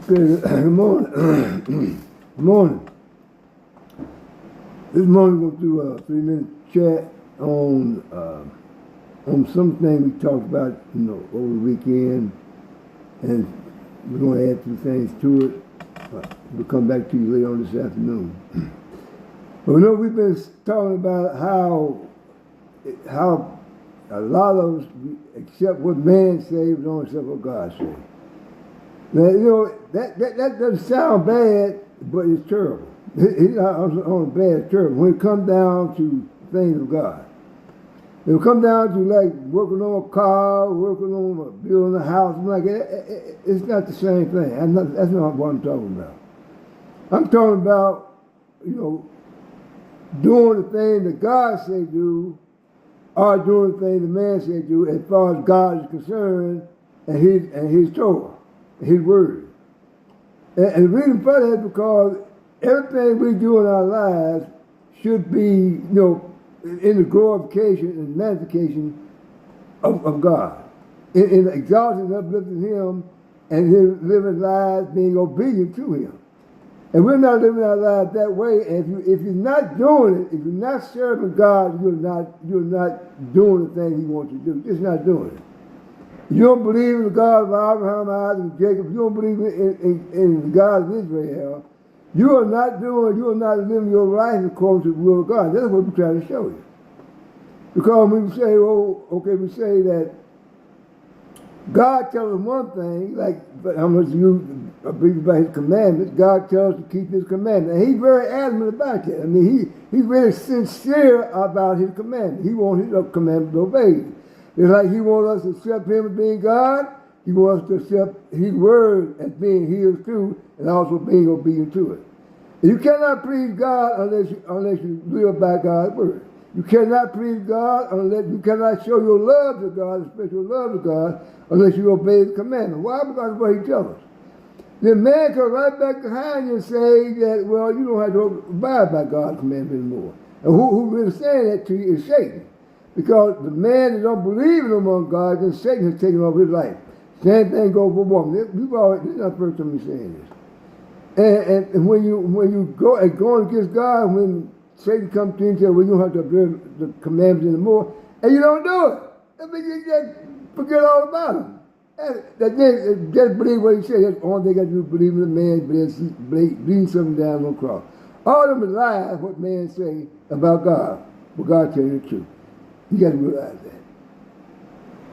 Good morning. Good morning. This morning we're going to do a 3-minute chat on something we talked about, over the weekend, and we're going to add some things to it. We'll come back to you later on this afternoon. But we've been talking about how a lot of us accept what man says, but don't accept what God says. Now, that doesn't sound bad, but it's terrible. It's not only bad, it's terrible. When it comes down to things of God. It will come down to like working on a car, working on building a house, like it's not the same thing. That's not what I'm talking about. I'm talking about, doing the thing that God said do, or doing the thing the man said do, as far as God is concerned, and his Torah, his word. And the reason for that is because everything we do in our lives should be, in the glorification and magnification of God, in exalting and uplifting Him, and Him living lives being obedient to Him. And we're not living our lives that way. And if you're not doing it, if you're not serving God, you're not doing the thing He wants you to do. Just not doing it. You don't believe in the God of Abraham, Isaac, and Jacob. You don't believe in the God of Israel. You are not living your life according to the will of God. That's what we're trying to show you. Because when we say, we say that God tells us one thing, but how much you believe about His commandments, God tells us to keep His commandments. And He's very adamant about that. I mean, He's very sincere about His commandments. He wants His commandments obeyed. It's like He wants us to accept Him as being God. He wants us to accept His word as being His too, and also being obedient to it. And you cannot please God unless you live by God's word. You cannot please God unless you cannot show your love to God, especially love to God, unless you obey His commandment. Why? Because of what He tells us. Then man comes right back behind you and say that, well, you don't have to abide by God's commandment anymore. And who really saying that to you is Satan. Because the man that don't believe in among God, then Satan has taken over his life. Same thing goes for woman. This is not the first time you're saying this. And when you go against God, when Satan comes to you and says, well, you don't have to observe the commandments anymore, and you don't do it, that means you just forget all about him. Just believe what he said. That's the only thing you got to do, believe in the man, bleeding something down on the cross. All of them is lies, what man say about God, but God tells you the truth. You got to realize that.